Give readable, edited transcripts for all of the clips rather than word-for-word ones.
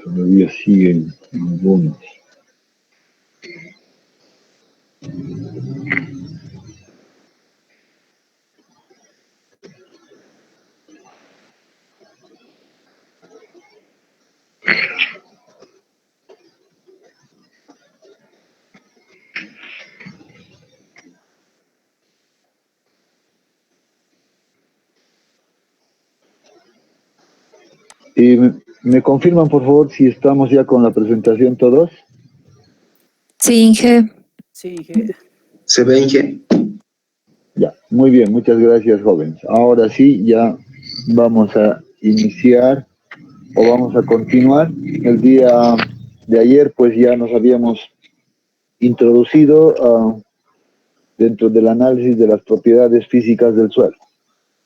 Todavía siguen algunos. ¿Me confirman, por favor, si estamos ya con la presentación todos? Sí, Inge. Sí, Inge. Se ve, Inge. Ya, muy bien, muchas gracias, jóvenes. Ahora sí, ya vamos a iniciar o vamos a continuar. El día de ayer, pues ya nos habíamos introducido dentro del análisis de las propiedades físicas del suelo.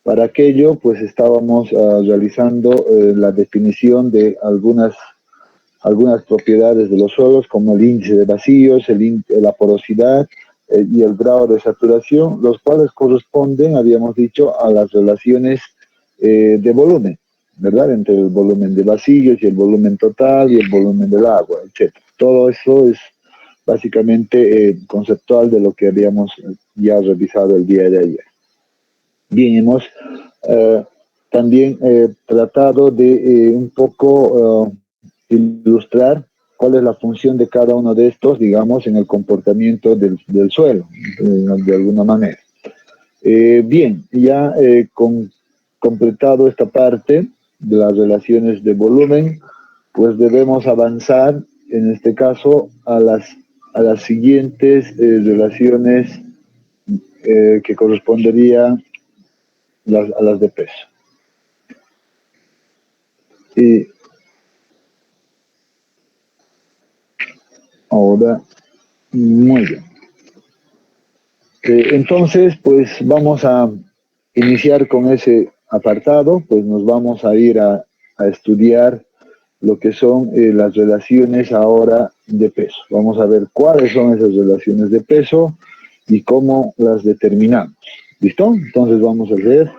Para aquello, pues estábamos realizando la definición de algunas propiedades de los suelos, como el índice de vacíos, la porosidad y el grado de saturación, los cuales corresponden, habíamos dicho, a las relaciones de volumen, ¿verdad? Entre el volumen de vacíos y el volumen total y el volumen del agua, etc. Todo eso es básicamente conceptual de lo que habíamos ya revisado el día de ayer. Bien, hemos también tratado de un poco ilustrar cuál es la función de cada uno de estos, digamos, en el comportamiento del suelo, de alguna manera. Bien, ya completado esta parte de las relaciones de volumen, pues debemos avanzar, en este caso, a las siguientes relaciones que corresponderían a las de peso. Y ahora, muy bien. Entonces, pues vamos a iniciar con ese apartado, pues nos vamos a ir a estudiar lo que son las relaciones ahora de peso. Vamos a ver cuáles son esas relaciones de peso y cómo las determinamos. ¿Listo? Entonces vamos a ver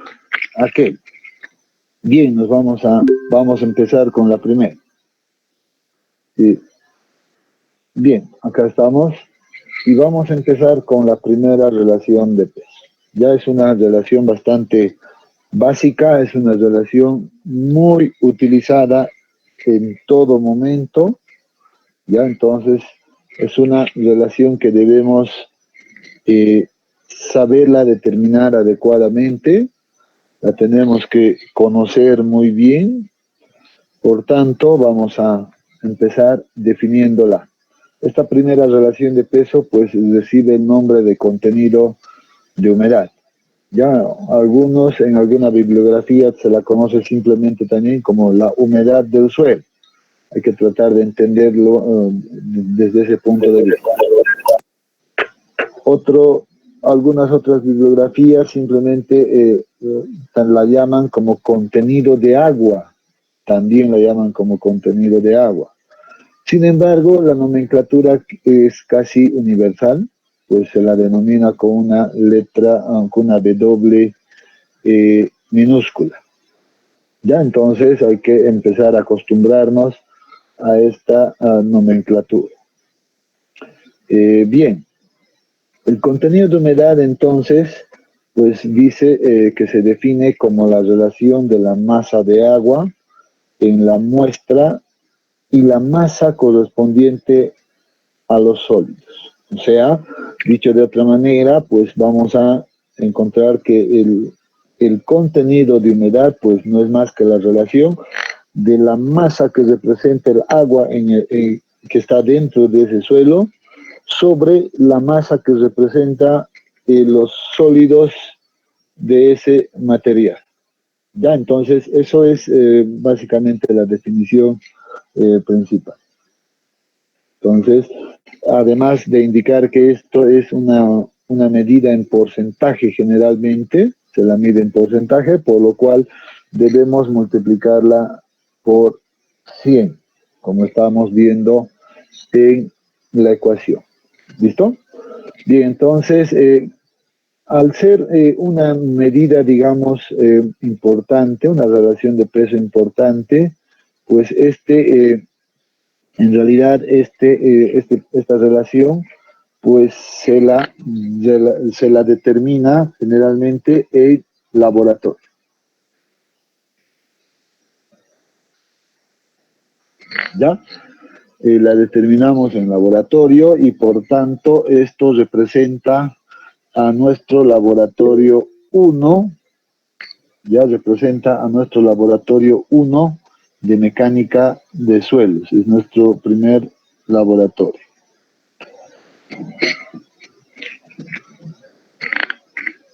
aquel. Bien, vamos a empezar con la primera. Bien, acá estamos. Y vamos a empezar con la primera relación de peso. Ya es una relación bastante básica, es una relación muy utilizada en todo momento. Ya, entonces, es una relación que debemos saberla determinar adecuadamente. La tenemos que conocer muy bien. Por tanto, vamos a empezar definiéndola. Esta primera relación de peso, pues, recibe el nombre de contenido de humedad. Ya algunos, en alguna bibliografía, se la conoce simplemente también como la humedad del suelo. Hay que tratar de entenderlo desde ese punto de vista. Algunas otras bibliografías simplemente la llaman como contenido de agua. También la llaman como contenido de agua. Sin embargo, la nomenclatura es casi universal, pues se la denomina con una letra, con una W minúscula. Ya, entonces hay que empezar a acostumbrarnos a esta nomenclatura. Bien, el contenido de humedad entonces, pues dice que se define como la relación de la masa de agua en la muestra y la masa correspondiente a los sólidos. O sea, dicho de otra manera, pues vamos a encontrar que el contenido de humedad pues no es más que la relación de la masa que representa el agua que está dentro de ese suelo sobre la masa que representa los sólidos de ese material. Ya, entonces eso es básicamente la definición principal. Entonces, además de indicar que esto es una medida en porcentaje generalmente, se la mide en porcentaje, por lo cual debemos multiplicarla por 100, como estamos viendo en la ecuación. ¿Listo? Bien, entonces, al ser una medida, digamos, importante, una relación de peso importante, pues En realidad, esta relación pues se la determina generalmente el laboratorio. ¿Ya? La determinamos en laboratorio y por tanto esto representa a nuestro laboratorio 1, ya representa a nuestro laboratorio 1 de mecánica de suelos. Es nuestro primer laboratorio.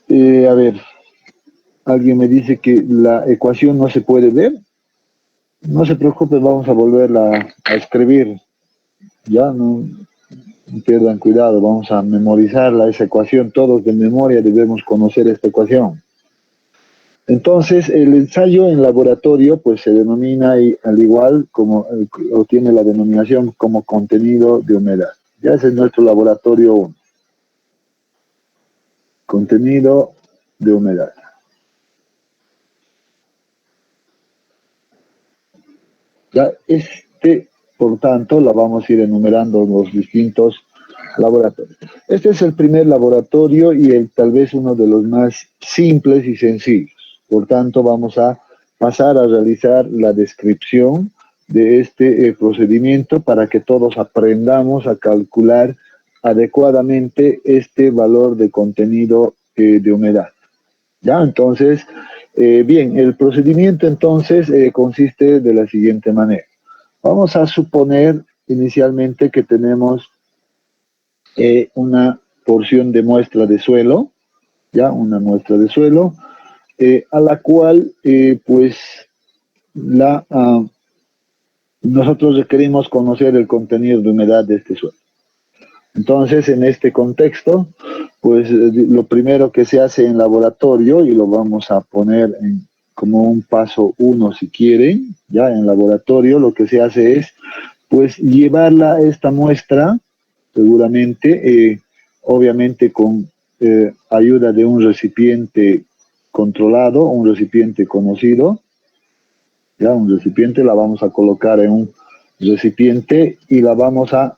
A ver, alguien me dice que la ecuación no se puede ver. No se preocupe, vamos a volverla a escribir. Ya, no pierdan cuidado, vamos a memorizarla, esa ecuación. Todos de memoria debemos conocer esta ecuación. Entonces, el ensayo en laboratorio, pues se denomina al igual como, o tiene la denominación como contenido de humedad. Ya ese es nuestro laboratorio 1. Contenido de humedad. Ya por tanto, la vamos a ir enumerando los distintos laboratorios. Este es el primer laboratorio y tal vez uno de los más simples y sencillos. Por tanto, vamos a pasar a realizar la descripción de este procedimiento para que todos aprendamos a calcular adecuadamente este valor de contenido de humedad. ¿Ya? Entonces, bien, el procedimiento entonces consiste de la siguiente manera. Vamos a suponer inicialmente que tenemos una porción de muestra de suelo, ya una muestra de suelo, a la cual pues nosotros requerimos conocer el contenido de humedad de este suelo. Entonces, en este contexto, pues lo primero que se hace en laboratorio, y lo vamos a poner como un paso 1 si quieren, ya en laboratorio lo que se hace es, pues llevarla esta muestra, seguramente, obviamente con ayuda de un recipiente controlado, un recipiente conocido, ya un recipiente, la vamos a colocar en un recipiente y la vamos a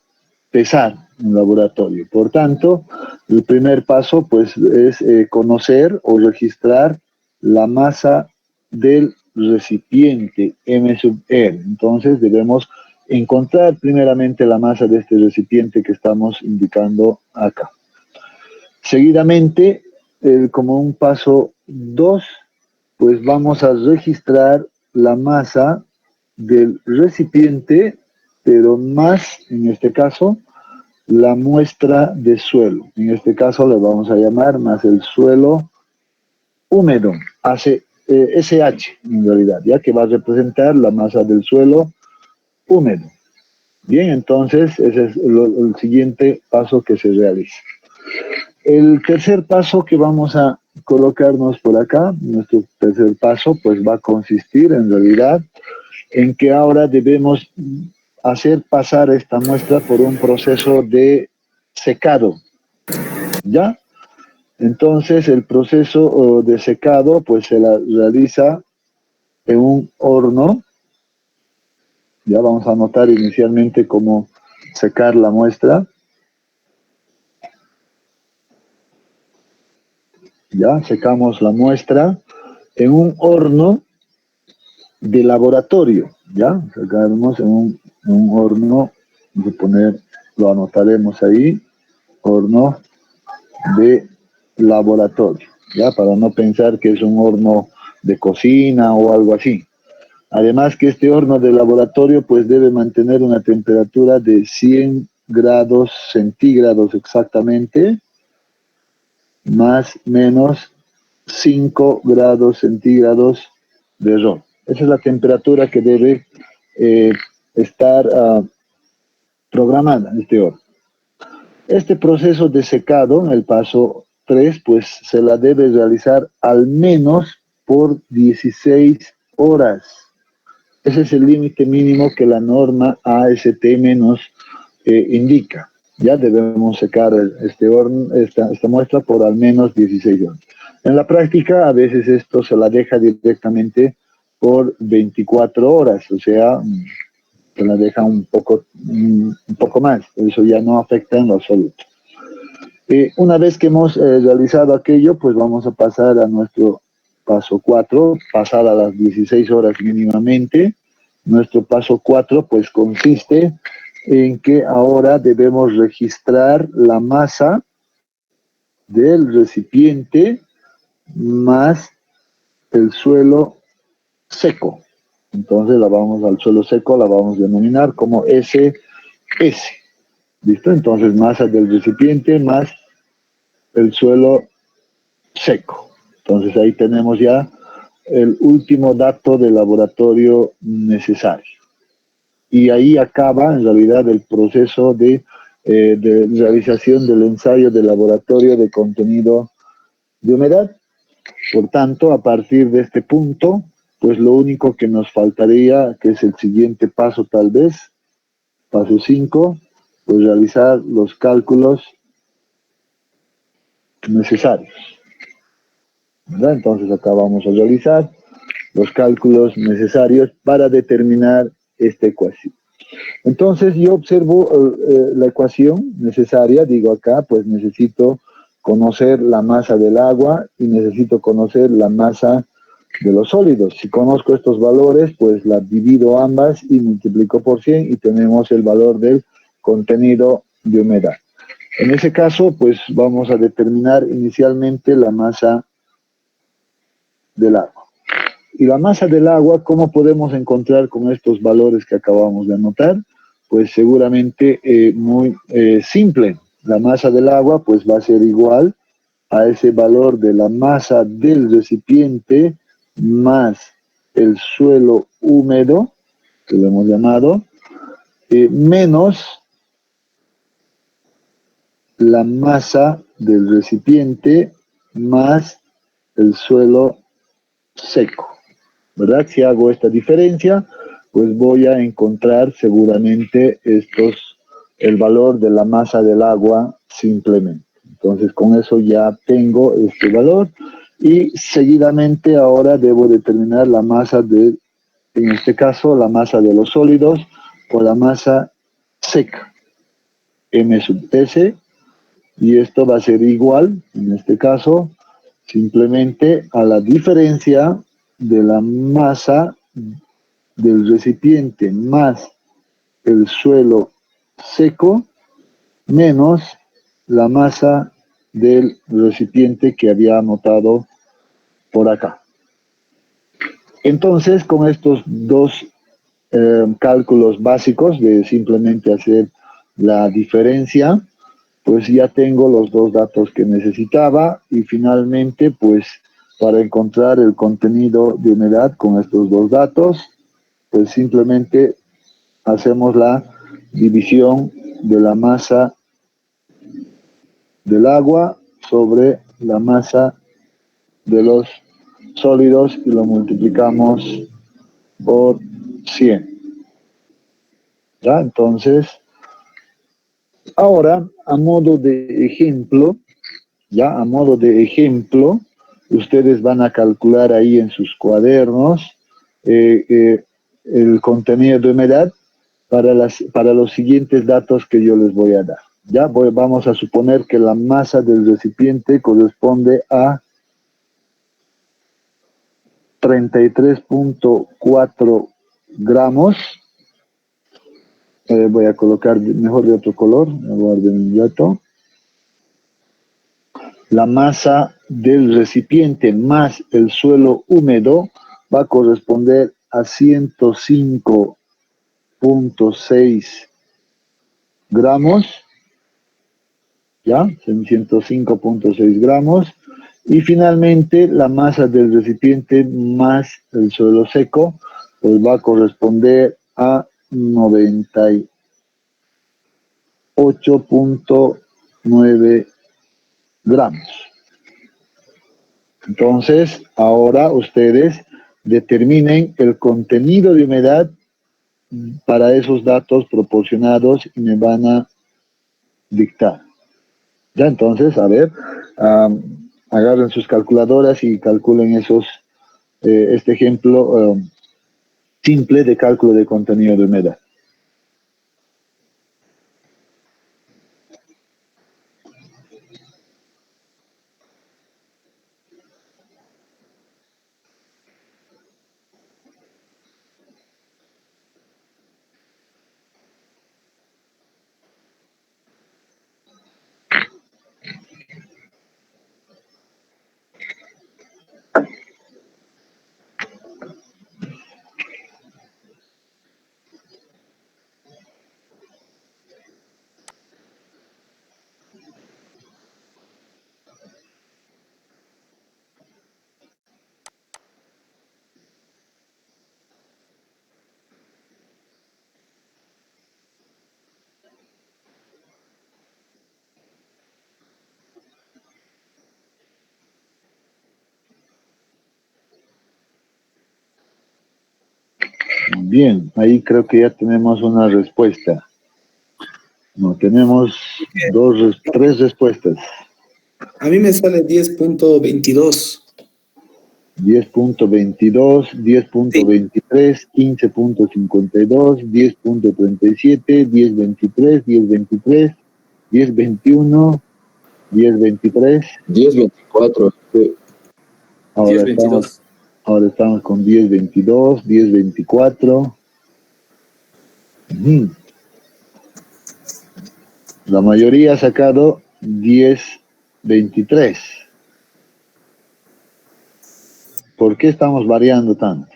pesar en laboratorio. Por tanto, el primer paso pues es conocer o registrar la masa del recipiente M sub R. Entonces debemos encontrar primeramente la masa de este recipiente que estamos indicando acá. Seguidamente, como un paso 2, pues vamos a registrar la masa del recipiente, pero más, en este caso, la muestra de suelo. En este caso le vamos a llamar más el suelo húmedo, SH en realidad, ya que va a representar la masa del suelo húmedo. Bien, entonces ese es el siguiente paso que se realiza. El tercer paso que vamos a colocarnos por acá, nuestro tercer paso, pues va a consistir en realidad en que ahora debemos hacer pasar esta muestra por un proceso de secado, ¿ya? Entonces el proceso de secado pues se la realiza en un horno. Ya vamos a anotar inicialmente cómo secar la muestra. Ya secamos la muestra en un horno de laboratorio, ya sacaremos en un horno, vamos a poner, lo anotaremos ahí, horno de laboratorio, ya para no pensar que es un horno de cocina o algo así. Además que este horno de laboratorio pues debe mantener una temperatura de 100 grados centígrados exactamente, más menos 5 grados centígrados de error. Esa es la temperatura que debe estar programada en este horno. Este proceso de secado, el paso 3, pues se la debe realizar al menos por 16 horas. Ese es el límite mínimo que la norma ASTM nos indica. Ya debemos secar esta muestra por al menos 16 horas. En la práctica, a veces esto se la deja directamente por 24 horas, o sea, que la deja un poco más, eso ya no afecta en lo absoluto. Una vez que hemos realizado aquello, pues vamos a pasar a nuestro paso 4, pasar a las 16 horas mínimamente. Nuestro paso 4 pues consiste en que ahora debemos registrar la masa del recipiente más el suelo seco. Entonces al suelo seco la vamos a denominar como SS. ¿Listo? Entonces masa del recipiente más el suelo seco. Entonces ahí tenemos ya el último dato de laboratorio necesario. Y ahí acaba en realidad el proceso de realización del ensayo de laboratorio de contenido de humedad. Por tanto, a partir de este punto, pues lo único que nos faltaría, que es el siguiente paso tal vez, paso 5, pues realizar los cálculos necesarios. ¿Verdad? Entonces acá vamos a realizar los cálculos necesarios para determinar esta ecuación. Entonces yo observo la ecuación necesaria, digo acá, pues necesito conocer la masa del agua y necesito conocer la masa de los sólidos. Si conozco estos valores, pues las divido ambas y multiplico por 100 y tenemos el valor del contenido de humedad. En ese caso, pues vamos a determinar inicialmente la masa del agua. Y la masa del agua, ¿cómo podemos encontrar con estos valores que acabamos de anotar? Pues seguramente muy simple. La masa del agua pues va a ser igual a ese valor de la masa del recipiente más el suelo húmedo, que lo hemos llamado, menos la masa del recipiente más el suelo seco. ¿Verdad? Si hago esta diferencia, pues voy a encontrar seguramente el valor de la masa del agua simplemente. Entonces con eso ya tengo este valor y seguidamente ahora debo determinar la masa en este caso, la masa de los sólidos o la masa seca, M sub S, y esto va a ser igual, en este caso, simplemente a la diferencia de la masa del recipiente más el suelo seco menos la masa del recipiente que había anotado por acá. Entonces, con estos dos cálculos básicos de simplemente hacer la diferencia, pues ya tengo los dos datos que necesitaba y finalmente, pues para encontrar el contenido de humedad con estos dos datos, pues simplemente hacemos la división de la masa del agua sobre la masa de los sólidos y lo multiplicamos por 100. ¿Ya? Entonces, ahora, a modo de ejemplo, ustedes van a calcular ahí en sus cuadernos el contenido de humedad para los siguientes datos que yo les voy a dar. Ya vamos a suponer que la masa del recipiente corresponde a 33.4 gramos. Voy a colocar mejor de otro color, guarden un rato. La masa del recipiente más el suelo húmedo va a corresponder a 105.6 gramos, ¿ya? 105.6 gramos. Y finalmente la masa del recipiente más el suelo seco, pues va a corresponder a 98.9 gramos. Entonces, ahora ustedes determinen el contenido de humedad para esos datos proporcionados y me van a dictar. Ya, entonces, a ver, agarren sus calculadoras y calculen este ejemplo simple de cálculo de contenido de humedad. Bien, ahí creo que ya tenemos una respuesta. No, tenemos tres respuestas. A mí me sale 10.22. 10.22, 10.23, 15.52, 10.37, 10.23, 10.23, 10.21, 10.23. 10.24. Ahora 10.22. estamos con 10.22, 10.24. La mayoría ha sacado 10.23. ¿Por qué estamos variando tanto?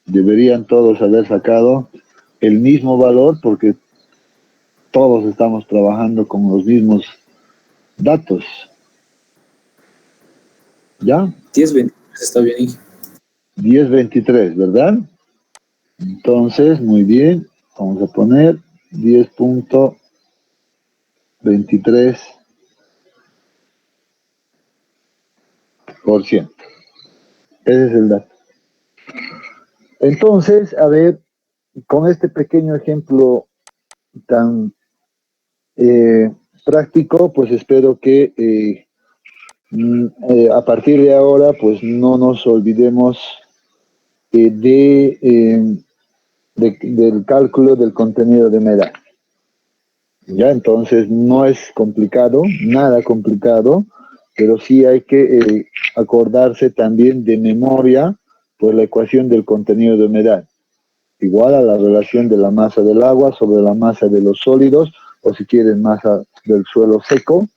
Deberían todos haber sacado el mismo valor porque todos estamos trabajando con los mismos datos. ¿Ya? 10.23 está bien, Inge. 10.23, ¿verdad? Entonces, muy bien. Vamos a poner 10.23%. Ese es el dato. Entonces, a ver, con este pequeño ejemplo tan práctico, pues espero que a partir de ahora, pues no nos olvidemos del cálculo del contenido de humedad. Ya, entonces no es complicado, nada complicado, pero sí hay que acordarse también de memoria, pues la ecuación del contenido de humedad, igual a la relación de la masa del agua sobre la masa de los sólidos, o si quieren masa del suelo seco,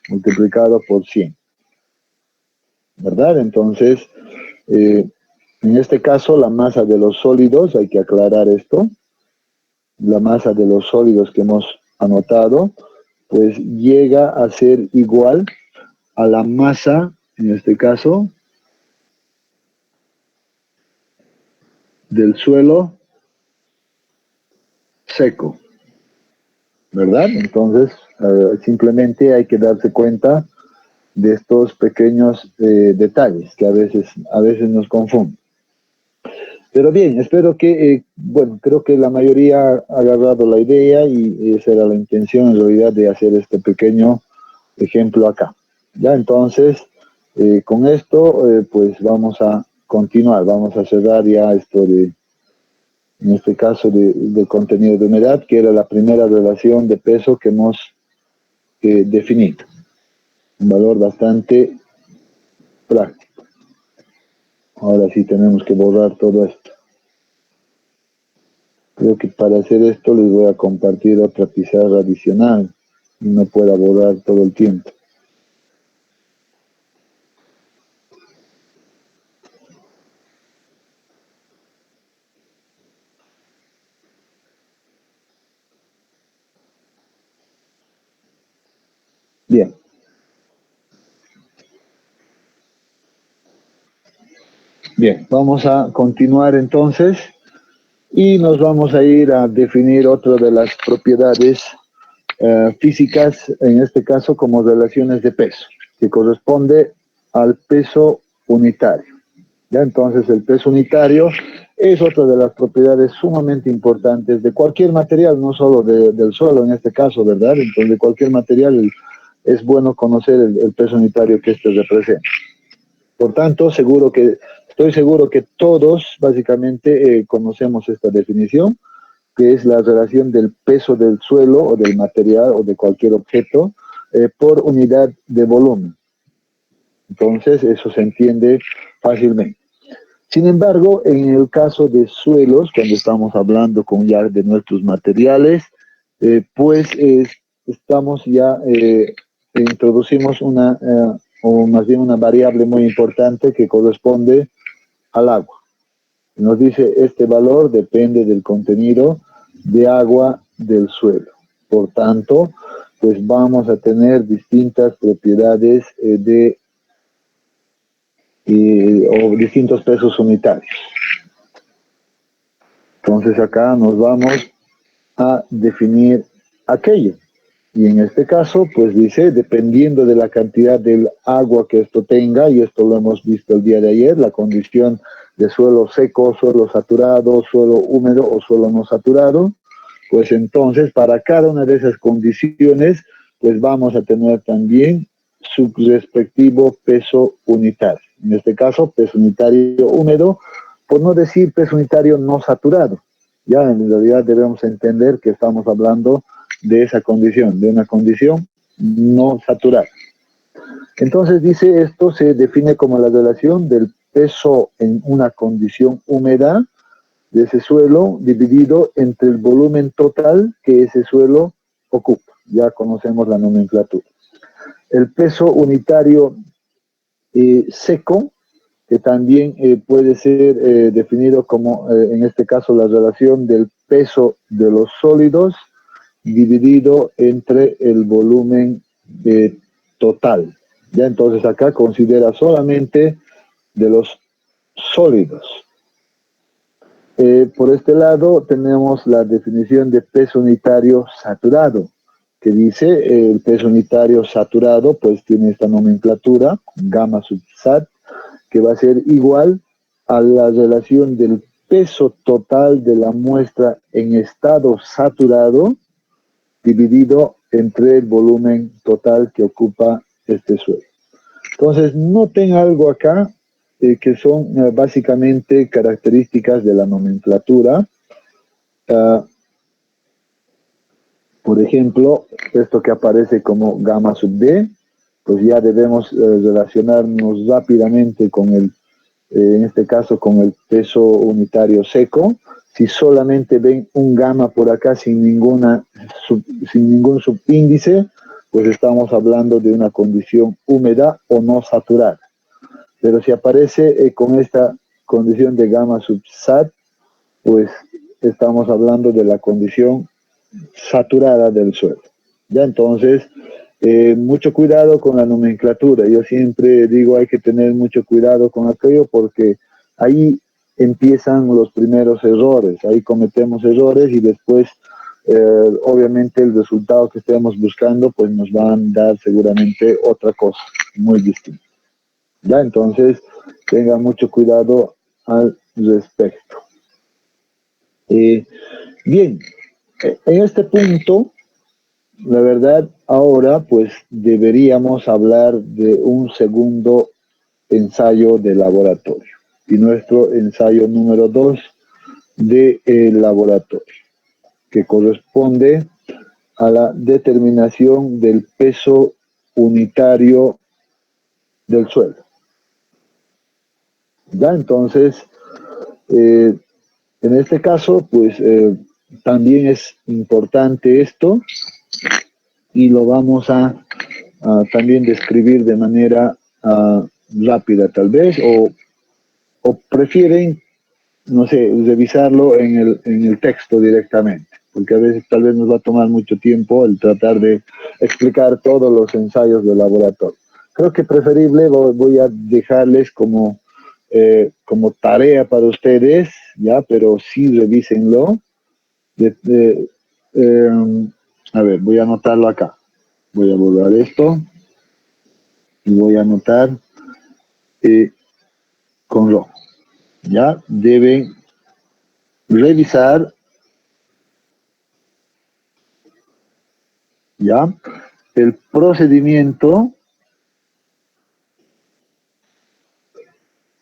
multiplicado por 100. ¿Verdad? Entonces, en este caso, la masa de los sólidos, hay que aclarar esto, la masa de los sólidos que hemos anotado, pues llega a ser igual a la masa, en este caso, del suelo seco, ¿verdad? Entonces, simplemente hay que darse cuenta de estos pequeños detalles que a veces nos confunden. Pero bien, espero que, bueno, creo que la mayoría ha agarrado la idea y esa era la intención en realidad de hacer este pequeño ejemplo acá. Ya, entonces, con esto, pues vamos a continuar, vamos a cerrar ya esto en este caso de contenido de humedad, que era la primera relación de peso que hemos definido. Un valor bastante práctico. Ahora sí tenemos que borrar todo esto. Creo que para hacer esto les voy a compartir otra pizarra adicional y no pueda borrar todo el tiempo. Bien. Bien, vamos a continuar entonces y nos vamos a ir a definir otra de las propiedades físicas, en este caso como relaciones de peso, que corresponde al peso unitario. ¿Ya? Entonces el peso unitario es otra de las propiedades sumamente importantes de cualquier material, no solo del suelo en este caso, ¿verdad? Entonces de cualquier material es bueno conocer el peso unitario que este representa. Por tanto, estoy seguro que todos básicamente conocemos esta definición, que es la relación del peso del suelo o del material o de cualquier objeto por unidad de volumen. Entonces, eso se entiende fácilmente. Sin embargo, en el caso de suelos, cuando estamos hablando ya de nuestros materiales, pues estamos ya, introducimos o más bien una variable muy importante que corresponde al agua. Nos dice, este valor depende del contenido de agua del suelo. Por tanto, pues vamos a tener distintas propiedades o distintos pesos unitarios. Entonces acá nos vamos a definir aquello. Y en este caso, pues dice, dependiendo de la cantidad del agua que esto tenga, y esto lo hemos visto el día de ayer, la condición de suelo seco, suelo saturado, suelo húmedo o suelo no saturado, pues entonces para cada una de esas condiciones, pues vamos a tener también su respectivo peso unitario. En este caso, peso unitario húmedo, por no decir peso unitario no saturado. Ya en realidad debemos entender que estamos hablando de esa condición, de una condición no saturada. Entonces dice, esto se define como la relación del peso en una condición húmeda de ese suelo dividido entre el volumen total que ese suelo ocupa. Ya conocemos la nomenclatura. El peso unitario seco, que también puede ser definido como, en este caso, la relación del peso de los sólidos dividido entre el volumen total. Ya entonces acá considera solamente de los sólidos. Por este lado tenemos la definición de peso unitario saturado, que dice el peso unitario saturado pues tiene esta nomenclatura, gamma sub sat, que va a ser igual a la relación del peso total de la muestra en estado saturado dividido entre el volumen total que ocupa este suelo. Entonces, noten algo acá que son básicamente características de la nomenclatura. Por ejemplo, esto que aparece como gamma sub D, pues ya debemos relacionarnos rápidamente con el, en este caso, con el peso unitario seco. Si solamente ven un gamma por acá sin ningún subíndice, pues estamos hablando de una condición húmeda o no saturada. Pero si aparece con esta condición de gamma sub sat, pues estamos hablando de la condición saturada del suelo. Ya entonces, mucho cuidado con la nomenclatura. Yo siempre digo hay que tener mucho cuidado con aquello porque ahí empiezan los primeros errores, ahí cometemos errores y después obviamente el resultado que estemos buscando pues nos van a dar seguramente otra cosa muy distinta. Ya entonces tengan mucho cuidado al respecto. Bien, en este punto, la verdad, ahora pues deberíamos hablar de un segundo ensayo de laboratorio y nuestro ensayo número 2 de laboratorio, que corresponde a la determinación del peso unitario del suelo. Ya entonces, en este caso, pues también es importante esto y lo vamos a también describir de manera rápida tal vez, o prefieren, no sé, revisarlo en el texto directamente, porque a veces tal vez nos va a tomar mucho tiempo el tratar de explicar todos los ensayos de laboratorio. Creo que preferible voy a dejarles como tarea para ustedes, ya, pero sí revísenlo. A ver, voy a anotarlo acá. Voy a borrar esto y voy a anotar con rojo. Ya, deben revisar ya el procedimiento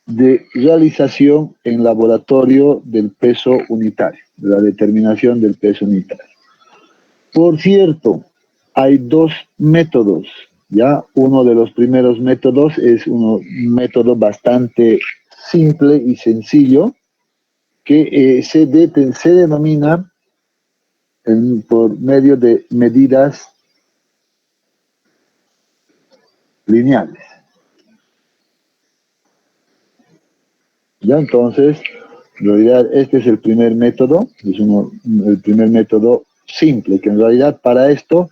de realización en laboratorio del peso unitario, de la determinación del peso unitario. Por cierto, hay dos métodos, ¿ya? Uno de los primeros métodos es un método bastante simple y sencillo que se denomina por medio de medidas lineales. Ya entonces, en realidad este es el primer método, es el primer método simple, que en realidad para esto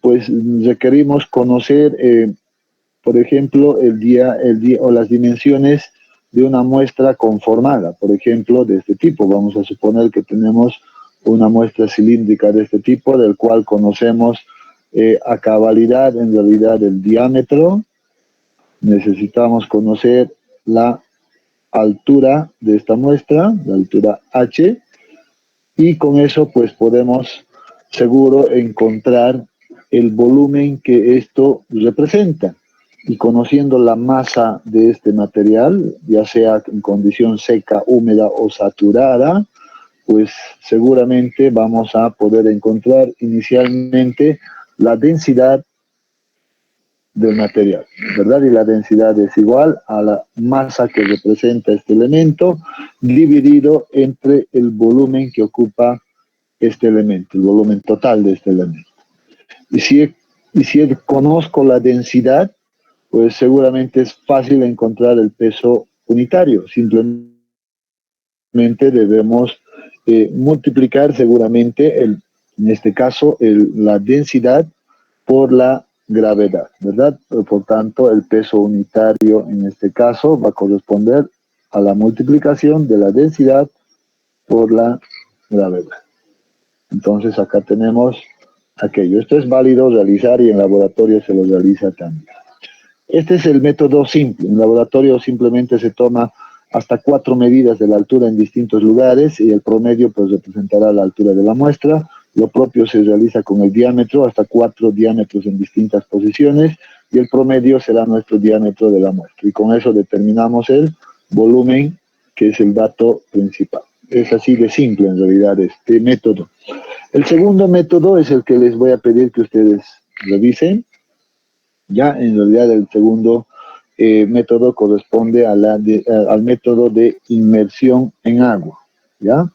pues requerimos conocer, por ejemplo, el día o las dimensiones de una muestra conformada, por ejemplo, de este tipo. Vamos a suponer que tenemos una muestra cilíndrica de este tipo, del cual conocemos a cabalidad en realidad el diámetro. Necesitamos conocer la altura de esta muestra, la altura H, y con eso pues podemos seguro encontrar el volumen que esto representa. Y conociendo la masa de este material, ya sea en condición seca, húmeda o saturada, pues seguramente vamos a poder encontrar inicialmente la densidad del material, ¿verdad? Y la densidad es igual a la masa que representa este elemento dividido entre el volumen que ocupa este elemento, el volumen total de este elemento. Y si conozco la densidad, pues seguramente es fácil encontrar el peso unitario. Simplemente debemos multiplicar seguramente, en este caso, la densidad por la gravedad, ¿verdad? Por tanto, el peso unitario en este caso va a corresponder a la multiplicación de la densidad por la gravedad. Entonces acá tenemos aquello. Esto es válido realizar y en laboratorio se lo realiza también. Este es el método simple. En laboratorio simplemente se toma hasta 4 medidas de la altura en distintos lugares y el promedio pues representará la altura de la muestra. Lo propio se realiza con el diámetro, hasta 4 diámetros en distintas posiciones, y el promedio será nuestro diámetro de la muestra. Y con eso determinamos el volumen, que es el dato principal. Es así de simple en realidad este método. El segundo método es el que les voy a pedir que ustedes revisen. Ya en realidad el segundo método corresponde al método de inmersión en agua. ¿Ya?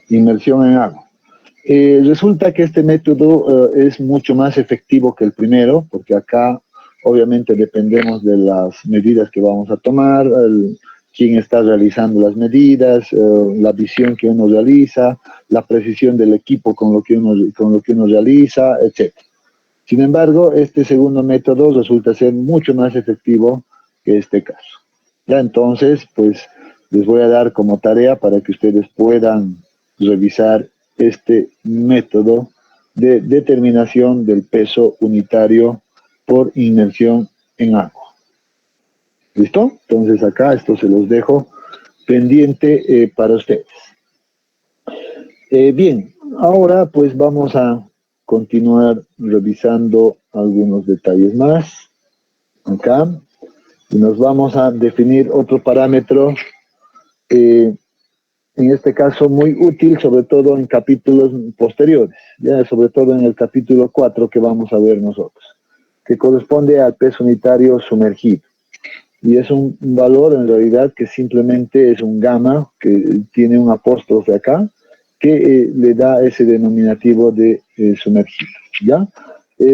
Inmersión en agua. Resulta que este método es mucho más efectivo que el primero, porque acá obviamente dependemos de las medidas que vamos a tomar, quién está realizando las medidas, la visión que uno realiza, la precisión del equipo con lo que uno realiza, etc. Sin embargo, este segundo método resulta ser mucho más efectivo que este caso. Ya entonces, pues les voy a dar como tarea para que ustedes puedan revisar este método de determinación del peso unitario por inmersión en agua. ¿Listo? Entonces acá esto se los dejo pendiente para ustedes. Bien, ahora pues vamos a continuar revisando algunos detalles más acá y nos vamos a definir otro parámetro en este caso muy útil, sobre todo en capítulos posteriores, ya sobre todo en el capítulo 4 que vamos a ver nosotros, que corresponde al peso unitario sumergido. Y es un valor en realidad que simplemente es un gamma, que tiene un apóstrofe acá, que le da ese denominativo de sumergido, ¿ya?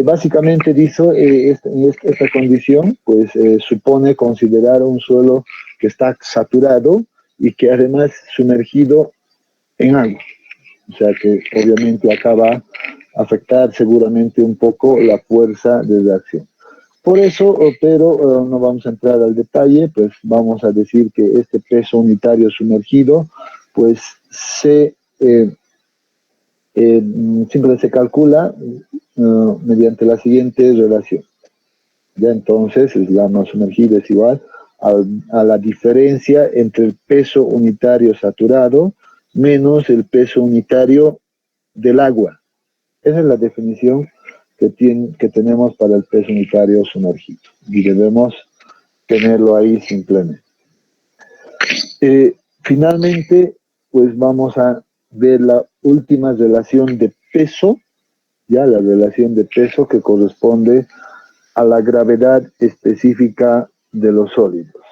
Básicamente dice, esta condición, pues supone considerar un suelo que está saturado y que además sumergido en agua. O sea que obviamente acá va a afectar seguramente un poco la fuerza de reacción. Por eso, pero no vamos a entrar al detalle, pues vamos a decir que este peso unitario sumergido, pues siempre se calcula mediante la siguiente relación. Ya entonces, el gamma sumergido es igual a la diferencia entre el peso unitario saturado menos el peso unitario del agua. Esa es la definición que tenemos para el peso unitario sumergido. Y debemos tenerlo ahí simplemente. Finalmente, pues vamos a ver la última relación de peso, ya la relación de peso que corresponde a la gravedad específica de los sólidos,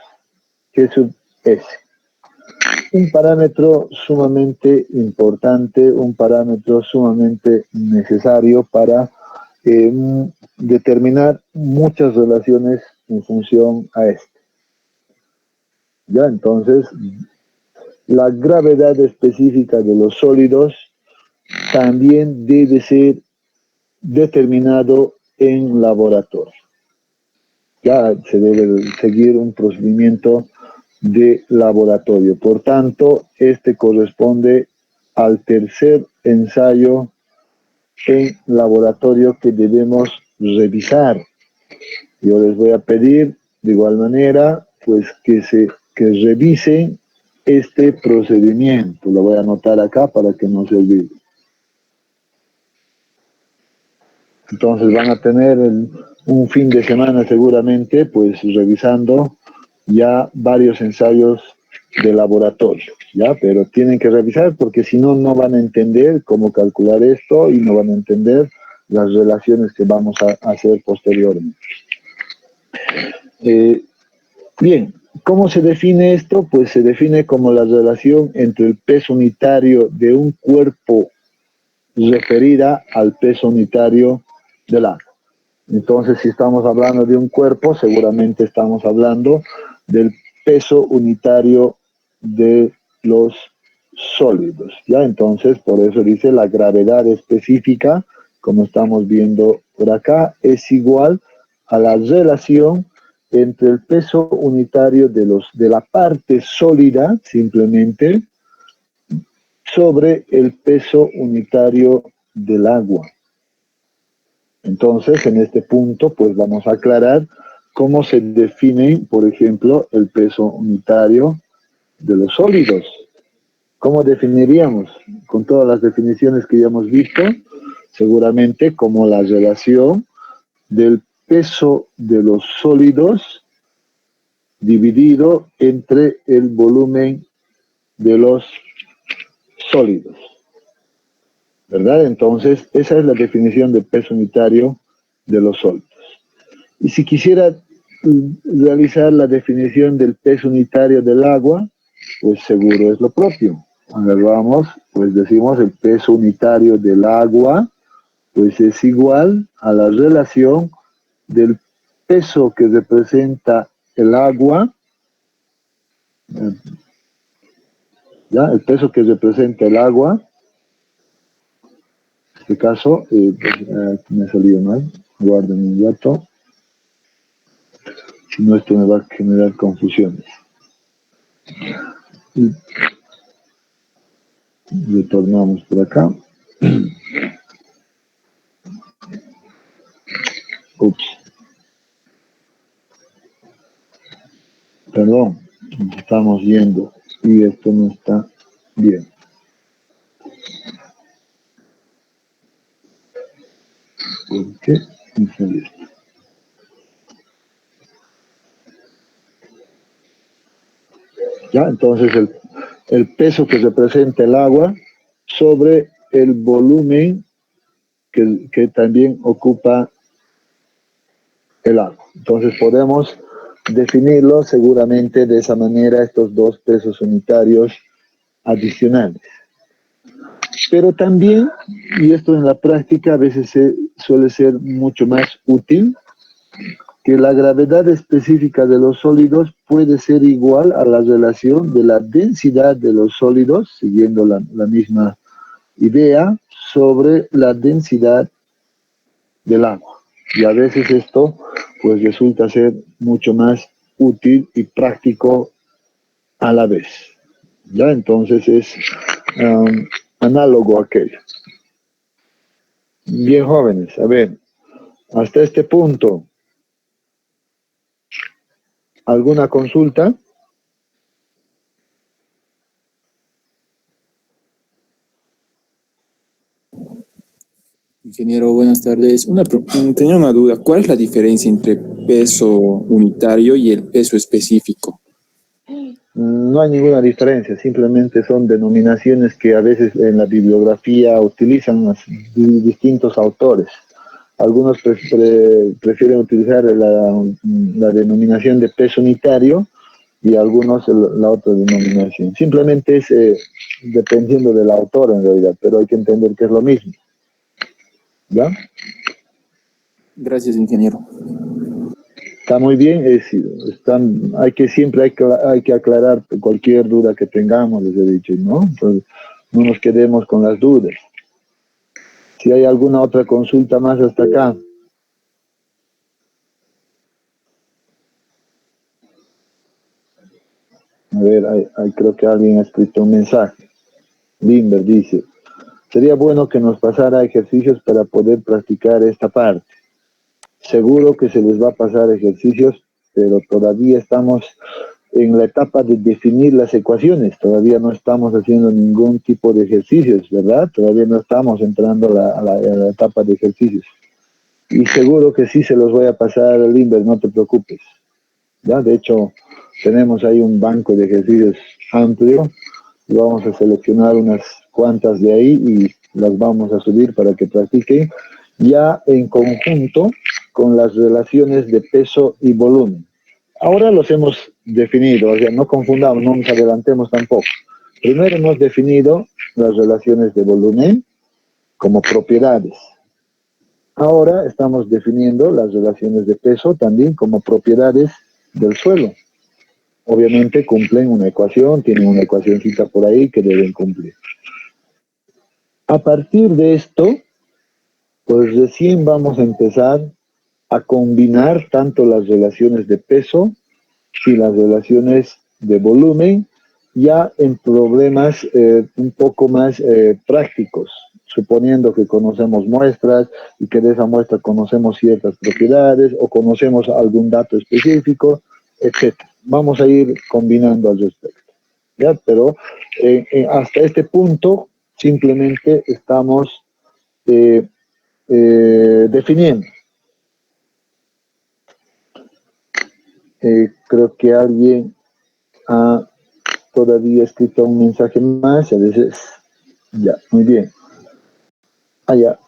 que es S. Un parámetro sumamente importante, un parámetro sumamente necesario para determinar muchas relaciones en función a este. Ya entonces, la gravedad específica de los sólidos también debe ser determinado en laboratorio. Ya se debe seguir un procedimiento de laboratorio. Por tanto, este corresponde al tercer ensayo en laboratorio que debemos revisar. Yo les voy a pedir de igual manera pues que revisen este procedimiento. Lo voy a anotar acá para que no se olvide. Entonces van a tener un fin de semana seguramente pues revisando ya varios ensayos de laboratorio, ¿ya? Pero tienen que revisar porque si no, no van a entender cómo calcular esto y no van a entender las relaciones que vamos a hacer posteriormente. Bien, ¿cómo se define esto? Pues se define como la relación entre el peso unitario de un cuerpo referida al peso unitario del agua. Entonces, si estamos hablando de un cuerpo, seguramente estamos hablando del peso unitario de los sólidos, ¿ya? Entonces, por eso dice la gravedad específica, como estamos viendo por acá, es igual a la relación entre el peso unitario de la parte sólida, simplemente, sobre el peso unitario del agua. Entonces, en este punto, pues vamos a aclarar cómo se define, por ejemplo, el peso unitario de los sólidos. ¿Cómo definiríamos? Con todas las definiciones que ya hemos visto, seguramente como la relación del peso de los sólidos dividido entre el volumen de los sólidos. ¿Verdad? Entonces, esa es la definición de peso unitario de los sólidos. Y si quisiera realizar la definición del peso unitario del agua, pues seguro es lo propio. Agarramos, pues decimos el peso unitario del agua, pues es igual a la relación del peso que representa el agua, ¿ya? El peso que representa el agua, en este caso, me salió mal, guardo mi dato, si no esto me va a generar confusiones. Y retornamos por acá. Ups. Perdón, nos estamos yendo y esto no está bien. ¿Por qué me salió esto? Ya, entonces el peso que representa el agua sobre el volumen que también ocupa el agua. Entonces podemos definirlo seguramente de esa manera, estos dos pesos unitarios adicionales. Pero también, y esto en la práctica a veces suele ser mucho más útil, que la gravedad específica de los sólidos puede ser igual a la relación de la densidad de los sólidos, siguiendo la misma idea, sobre la densidad del agua. Y a veces esto pues resulta ser mucho más útil y práctico a la vez. ¿Ya? Entonces es análogo a aquello. Bien, jóvenes, a ver, hasta este punto, ¿alguna consulta? Ingeniero, buenas tardes. Tenía una duda. ¿Cuál es la diferencia entre peso unitario y el peso específico? No hay ninguna diferencia, simplemente son denominaciones que a veces en la bibliografía utilizan distintos autores. Algunos prefieren utilizar la denominación de peso unitario y algunos la otra denominación. Simplemente es dependiendo del autor en realidad, pero hay que entender que es lo mismo. ¿Ya? Gracias, ingeniero. Está muy bien, siempre hay que aclarar cualquier duda que tengamos, les he dicho, ¿no? Entonces, no nos quedemos con las dudas. Si hay alguna otra consulta más hasta acá. A ver, creo que alguien ha escrito un mensaje. Limber dice, sería bueno que nos pasara ejercicios para poder practicar esta parte. Seguro que se les va a pasar ejercicios, pero todavía estamos en la etapa de definir las ecuaciones. Todavía no estamos haciendo ningún tipo de ejercicios, ¿verdad? Todavía no estamos entrando a la etapa de ejercicios. Y seguro que sí se los voy a pasar al Limber, no te preocupes. ¿Ya? De hecho, tenemos ahí un banco de ejercicios amplio. Y vamos a seleccionar unas cuantas de ahí y las vamos a subir para que practiquen ya en conjunto con las relaciones de peso y volumen. Ahora los hemos definido, o sea, no confundamos, no nos adelantemos tampoco. Primero hemos definido las relaciones de volumen como propiedades. Ahora estamos definiendo las relaciones de peso también como propiedades del suelo. Obviamente cumplen una ecuación, tienen una ecuacióncita por ahí que deben cumplir. A partir de esto, pues recién vamos a empezar a combinar tanto las relaciones de peso y las relaciones de volumen, ya en problemas un poco más prácticos, suponiendo que conocemos muestras y que de esa muestra conocemos ciertas propiedades o conocemos algún dato específico, etc. Vamos a ir combinando al respecto, ¿ya? Pero hasta este punto simplemente estamos definiendo. Creo que alguien ha todavía escrito un mensaje más, a veces. Ya, muy bien. Ya.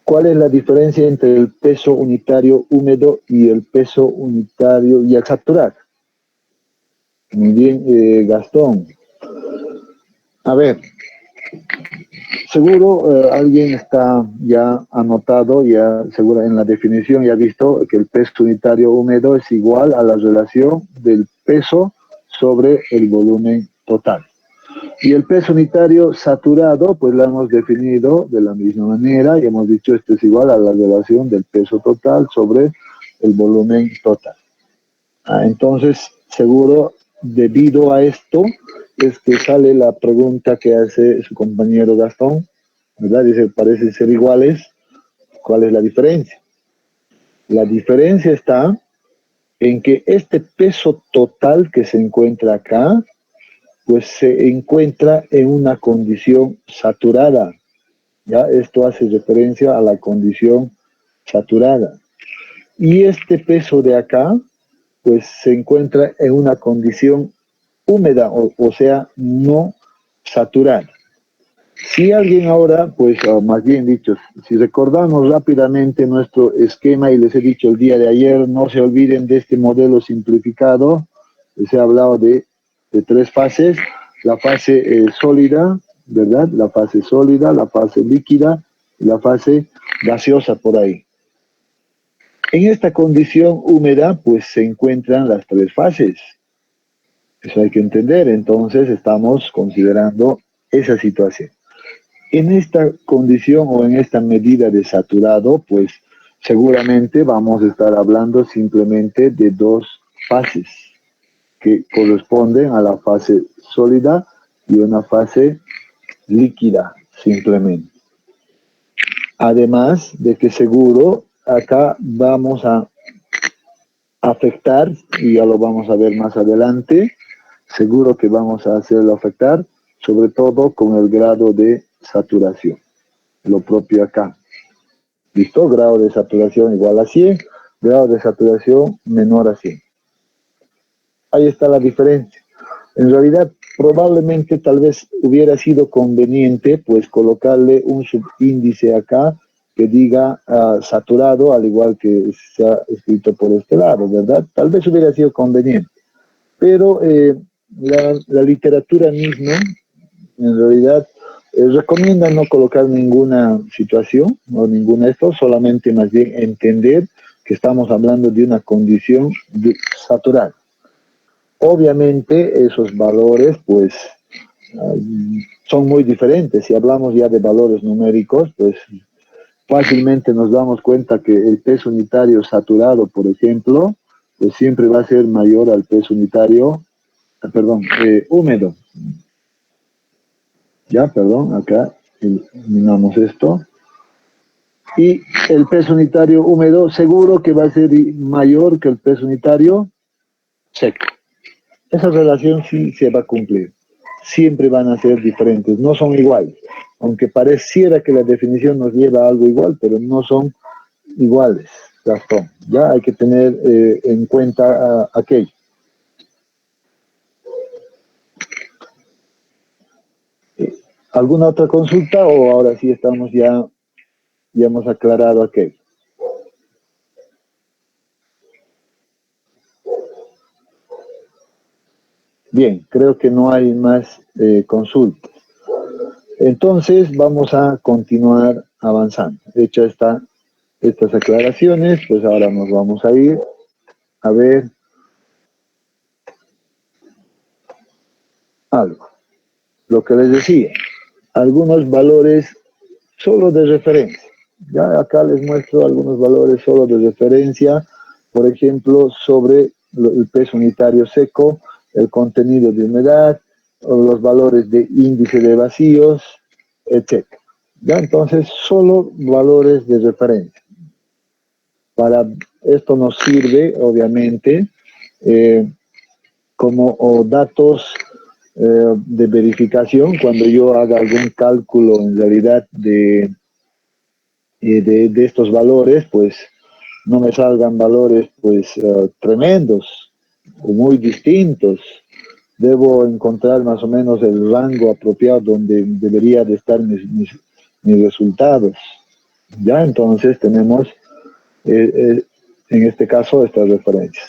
¿Cuál es la diferencia entre el peso unitario húmedo y el peso unitario y el saturar? Muy bien, Gastón. A ver, seguro alguien está ya anotado, ya seguro en la definición ya ha visto que el peso unitario húmedo es igual a la relación del peso sobre el volumen total. Y el peso unitario saturado, pues lo hemos definido de la misma manera y hemos dicho esto es igual a la relación del peso total sobre el volumen total. Entonces, seguro, debido a esto, es que sale la pregunta que hace su compañero Gastón, ¿verdad? Dice, parecen ser iguales, ¿cuál es la diferencia? La diferencia está en que este peso total que se encuentra acá, pues se encuentra en una condición saturada. ¿Ya? Esto hace referencia a la condición saturada. Y este peso de acá, pues se encuentra en una condición húmeda, o sea, no saturada. Si alguien ahora, pues, o más bien dicho, si recordamos rápidamente nuestro esquema, y les he dicho el día de ayer, no se olviden de este modelo simplificado, les he hablado de tres fases, la fase sólida, ¿verdad? La fase sólida, la fase líquida y la fase gaseosa por ahí. En esta condición húmeda, pues se encuentran las tres fases. Eso hay que entender, entonces estamos considerando esa situación. En esta condición o en esta medida de saturado, pues seguramente vamos a estar hablando simplemente de dos fases que corresponden a la fase sólida y una fase líquida, simplemente. Además de que seguro acá vamos a afectar, y ya lo vamos a ver más adelante, seguro que vamos a hacerlo afectar, sobre todo con el grado de saturación, lo propio acá. ¿Listo? Grado de saturación igual a 100, grado de saturación menor a 100. Ahí está la diferencia. En realidad, probablemente tal vez hubiera sido conveniente pues colocarle un subíndice acá que diga saturado, al igual que se ha escrito por este lado, ¿verdad? Tal vez hubiera sido conveniente. Pero la literatura misma, en realidad, recomienda no colocar ninguna situación o ninguna de esto, solamente más bien entender que estamos hablando de una condición saturada. Obviamente esos valores pues son muy diferentes. Si hablamos ya de valores numéricos, pues fácilmente nos damos cuenta que el peso unitario saturado, por ejemplo, pues siempre va a ser mayor al peso unitario, húmedo. Ya, perdón, acá Eliminamos esto. Y el peso unitario húmedo seguro que va a ser mayor que el peso unitario seco. Esa relación sí se va a cumplir. Siempre van a ser diferentes, no son iguales. Aunque pareciera que la definición nos lleva a algo igual, pero no son iguales, Gastón. Ya hay que tener en cuenta aquello. ¿Alguna otra consulta o ahora sí estamos ya hemos aclarado aquello? Bien, creo que no hay más consultas. Entonces vamos a continuar avanzando. Hecha estas aclaraciones, pues ahora nos vamos a ir a ver algo. Lo que les decía, algunos valores solo de referencia. Ya acá les muestro algunos valores solo de referencia, por ejemplo, sobre el peso unitario seco, el contenido de humedad, o los valores de índice de vacíos, etc. Ya entonces, solo valores de referencia. Para esto nos sirve, obviamente, como datos de verificación cuando yo haga algún cálculo en realidad de estos valores, pues no me salgan valores pues tremendos o muy distintos. Debo encontrar más o menos el rango apropiado donde debería de estar mis resultados. Ya entonces tenemos en este caso estas referencias.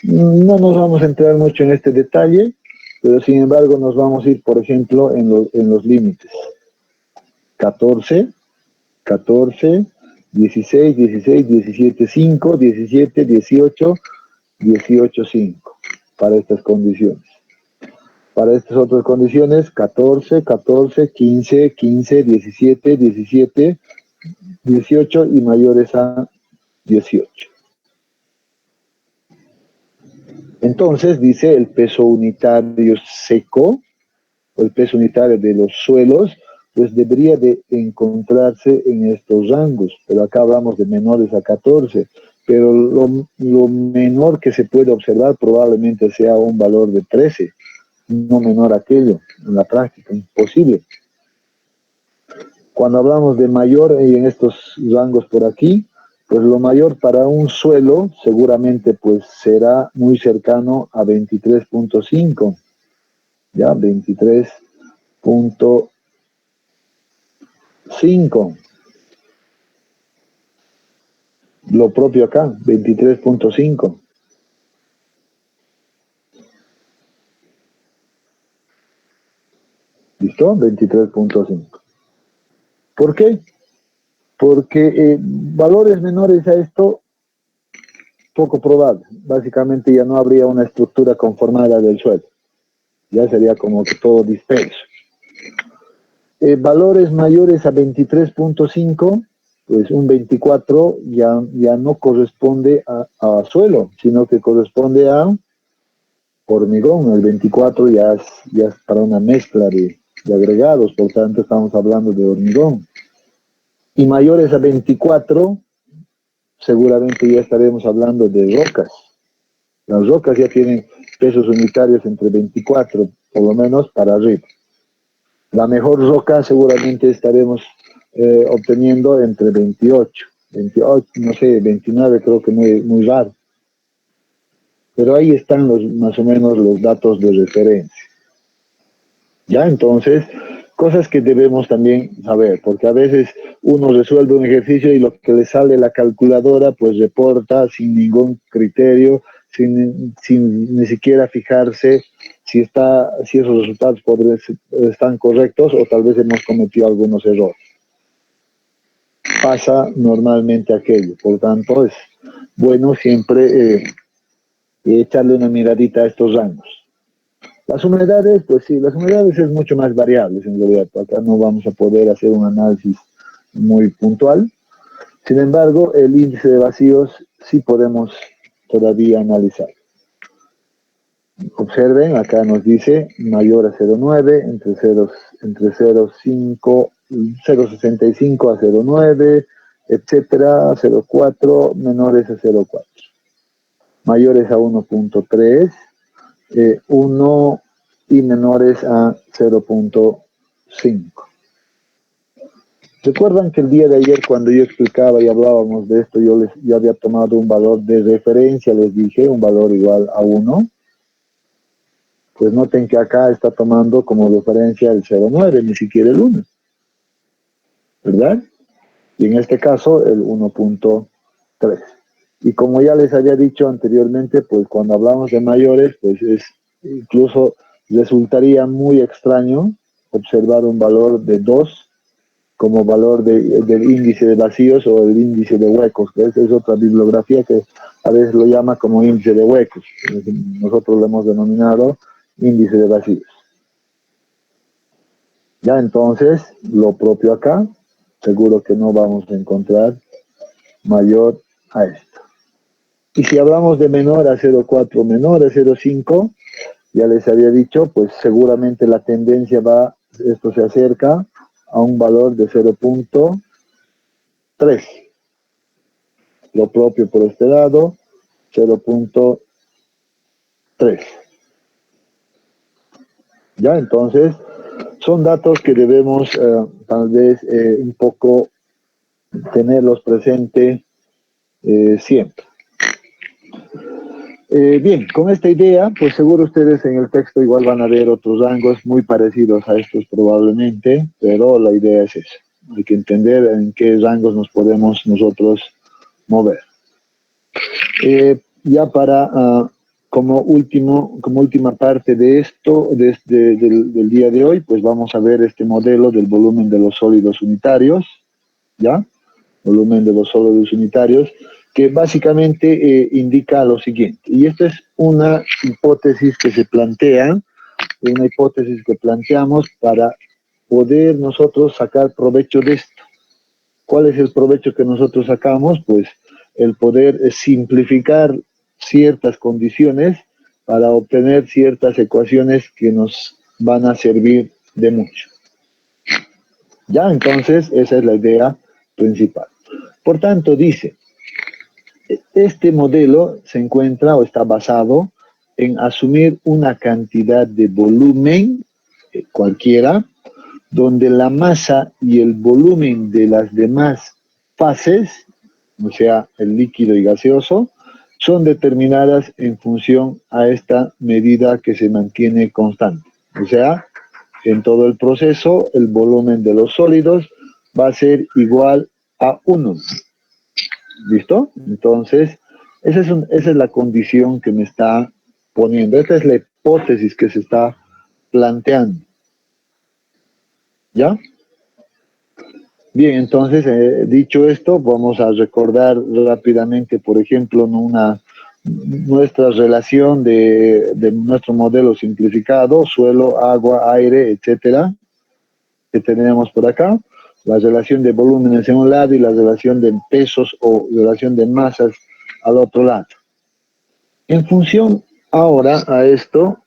No nos vamos a entrar mucho en este detalle, pero sin embargo nos vamos a ir, por ejemplo, en los límites. 14, 14, 16, 16, 17, 5, 17, 18, 18, 5, para estas condiciones. Para estas otras condiciones, 14, 14, 15, 15, 17, 17, 18 y mayores a 18. Entonces, dice el peso unitario seco, o el peso unitario de los suelos, pues debería de encontrarse en estos rangos, pero acá hablamos de menores a 14, pero lo menor que se puede observar probablemente sea un valor de 13, no menor a aquello, en la práctica, imposible. Cuando hablamos de mayor y en estos rangos por aquí, pues lo mayor para un suelo seguramente pues será muy cercano a 23.5, ya 23.5. Lo propio acá, 23.5. ¿Listo? 23.5. ¿Por qué? Porque valores menores a esto, poco probable. Básicamente ya no habría una estructura conformada del suelo. Ya sería como que todo disperso. Valores mayores a 23.5, pues un 24 ya no corresponde a suelo, sino que corresponde a hormigón. El 24 ya es para una mezcla de agregados, por tanto estamos hablando de hormigón. Y mayores a 24, seguramente ya estaremos hablando de rocas. Las rocas ya tienen pesos unitarios entre 24, por lo menos para arriba. La mejor roca seguramente estaremos obteniendo entre 28, no sé, 29 creo que muy raro. Pero ahí están más o menos los datos de referencia. Ya, entonces, cosas que debemos también saber, porque a veces uno resuelve un ejercicio y lo que le sale la calculadora, pues reporta sin ningún criterio, sin ni siquiera fijarse si esos resultados están correctos o tal vez hemos cometido algunos errores. Pasa normalmente aquello, por tanto es bueno siempre echarle una miradita a estos rangos. Las humedades, pues sí, las humedades es mucho más variables en realidad. Acá no vamos a poder hacer un análisis muy puntual. Sin embargo, el índice de vacíos sí podemos todavía analizar. Observen, acá nos dice mayor a 0,9, entre 0,5 0,65 a 0,9, etcétera, 0,4, menores a 0,4. Mayores a 1,3, 1 y menores a 0,5. ¿Recuerdan que el día de ayer cuando yo explicaba y hablábamos de esto, yo había tomado un valor de referencia, les dije, un valor igual a 1? Pues noten que acá está tomando como referencia el 0,9, ni siquiera el 1, ¿verdad? Y en este caso el 1,3. Y como ya les había dicho anteriormente, pues cuando hablamos de mayores, pues incluso resultaría muy extraño observar un valor de 2 como valor del índice de vacíos o el índice de huecos, que es otra bibliografía que a veces lo llama como índice de huecos. Nosotros lo hemos denominado índice de vacíos. Ya entonces, lo propio acá, seguro que no vamos a encontrar mayor a esto. Y si hablamos de menor a 0,4, menor a 0,5, ya les había dicho, pues seguramente la tendencia esto se acerca a un valor de 0,3. Lo propio por este lado, 0,3. Ya, entonces, son datos que debemos tal vez un poco tenerlos presentes siempre. Bien, con esta idea, pues seguro ustedes en el texto igual van a ver otros rangos muy parecidos a estos probablemente, pero la idea es esa. Hay que entender en qué rangos nos podemos nosotros mover. Ya para, como última parte de esto, del día de hoy, pues vamos a ver este modelo del volumen de los sólidos unitarios, ¿ya? Volumen de los sólidos unitarios, que básicamente indica lo siguiente. Y esta es una hipótesis que se plantea, una hipótesis que planteamos para poder nosotros sacar provecho de esto. ¿Cuál es el provecho que nosotros sacamos? Pues el poder simplificar ciertas condiciones para obtener ciertas ecuaciones que nos van a servir de mucho. Ya, entonces, esa es la idea principal. Por tanto, dice, este modelo se encuentra o está basado en asumir una cantidad de volumen cualquiera, donde la masa y el volumen de las demás fases, o sea, el líquido y gaseoso, son determinadas en función a esta medida que se mantiene constante. O sea, en todo el proceso, el volumen de los sólidos va a ser igual a 1. ¿Listo? Entonces, esa es la condición que me está poniendo. Esta es la hipótesis que se está planteando. ¿Ya? Bien, entonces, dicho esto, vamos a recordar rápidamente, por ejemplo, nuestra relación de nuestro modelo simplificado, suelo, agua, aire, etcétera, que tenemos por acá. La relación de volúmenes en un lado y la relación de pesos o relación de masas al otro lado. En función ahora a esto,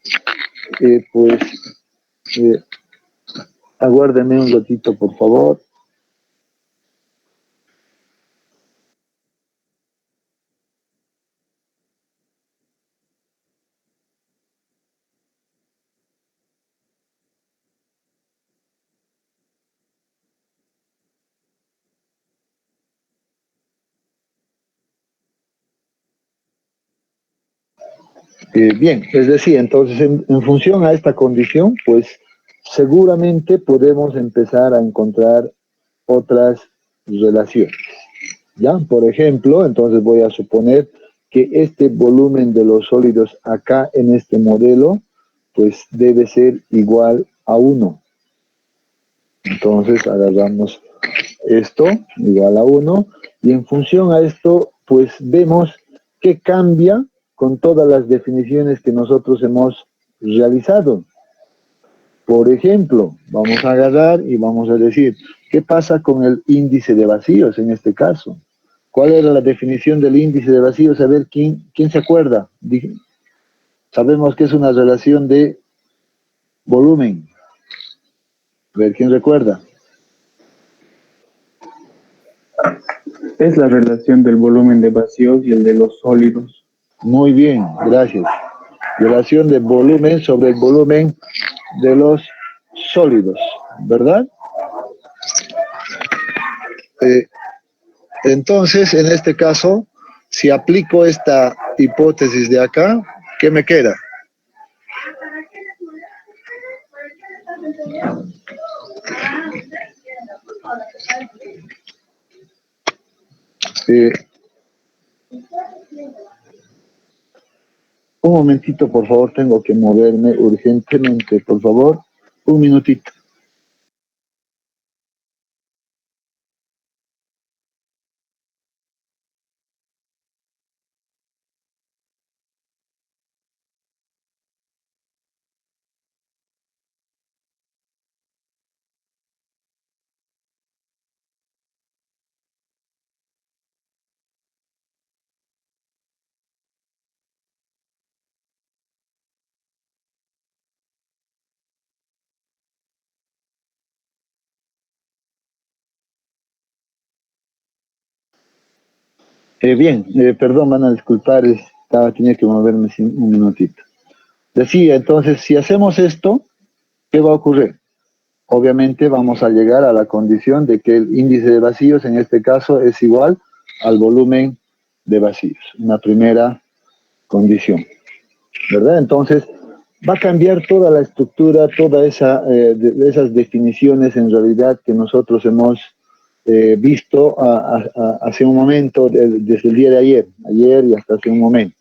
aguárdenme un ratito, por favor. Bien, es decir, entonces en función a esta condición, pues seguramente podemos empezar a encontrar otras relaciones. ¿Ya? Por ejemplo, entonces voy a suponer que este volumen de los sólidos acá en este modelo, pues debe ser igual a 1. Entonces agarramos esto, igual a 1, y en función a esto, pues vemos que cambia con todas las definiciones que nosotros hemos realizado. Por ejemplo, vamos a agarrar y vamos a decir, ¿qué pasa con el índice de vacíos en este caso? ¿Cuál era la definición del índice de vacíos? A ver, ¿quién se acuerda? Sabemos que es una relación de volumen. A ver, ¿quién recuerda? Es la relación del volumen de vacíos y el de los sólidos. Muy bien, gracias. Relación de volumen sobre el volumen de los sólidos, ¿verdad? Entonces, en este caso, si aplico esta hipótesis de acá, ¿qué me queda? Un momentito, por favor, tengo que moverme urgentemente, por favor, un minutito. Bien, perdón, van a disculpar, tenía que moverme un minutito. Decía, entonces, si hacemos esto, ¿qué va a ocurrir? Obviamente vamos a llegar a la condición de que el índice de vacíos en este caso es igual al volumen de vacíos, una primera condición, ¿verdad? Entonces va a cambiar toda la estructura, toda de esas definiciones en realidad que nosotros hemos visto hace un momento, desde el día de ayer y hasta hace un momento,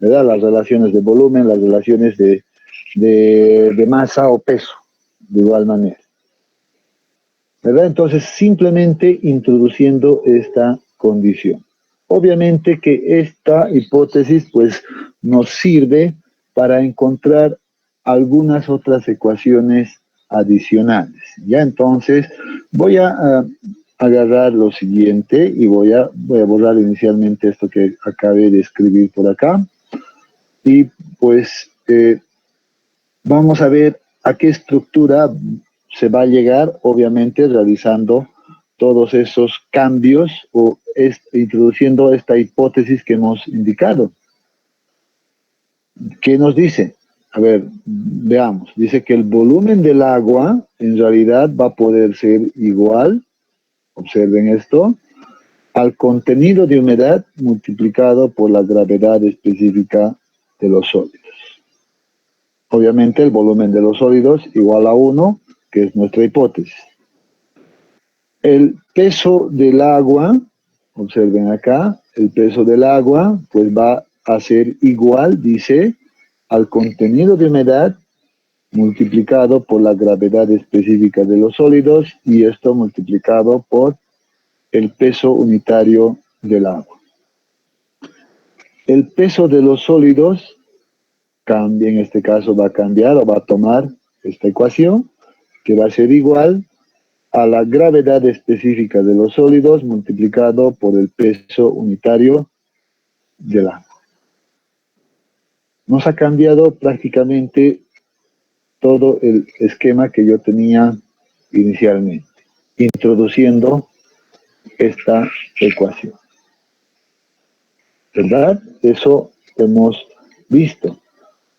¿verdad? Las relaciones de volumen, las relaciones de masa o peso, de igual manera. ¿Verdad? Entonces, simplemente introduciendo esta condición. Obviamente que esta hipótesis pues nos sirve para encontrar algunas otras ecuaciones adicionales. Ya entonces voy a agarrar lo siguiente y voy a borrar inicialmente esto que acabé de escribir por acá y pues vamos a ver a qué estructura se va a llegar, obviamente realizando todos esos cambios o introduciendo esta hipótesis que hemos indicado. ¿Qué nos dice? A ver, veamos. Dice que el volumen del agua en realidad va a poder ser igual, observen esto, al contenido de humedad multiplicado por la gravedad específica de los sólidos. Obviamente el volumen de los sólidos igual a 1, que es nuestra hipótesis. El peso del agua, observen acá, el peso del agua pues va a ser igual, dice, al contenido de humedad multiplicado por la gravedad específica de los sólidos y esto multiplicado por el peso unitario del agua. El peso de los sólidos cambia, en este caso va a cambiar o va a tomar esta ecuación que va a ser igual a la gravedad específica de los sólidos multiplicado por el peso unitario del agua. Nos ha cambiado prácticamente todo el esquema que yo tenía inicialmente, introduciendo esta ecuación. ¿Verdad? Eso hemos visto.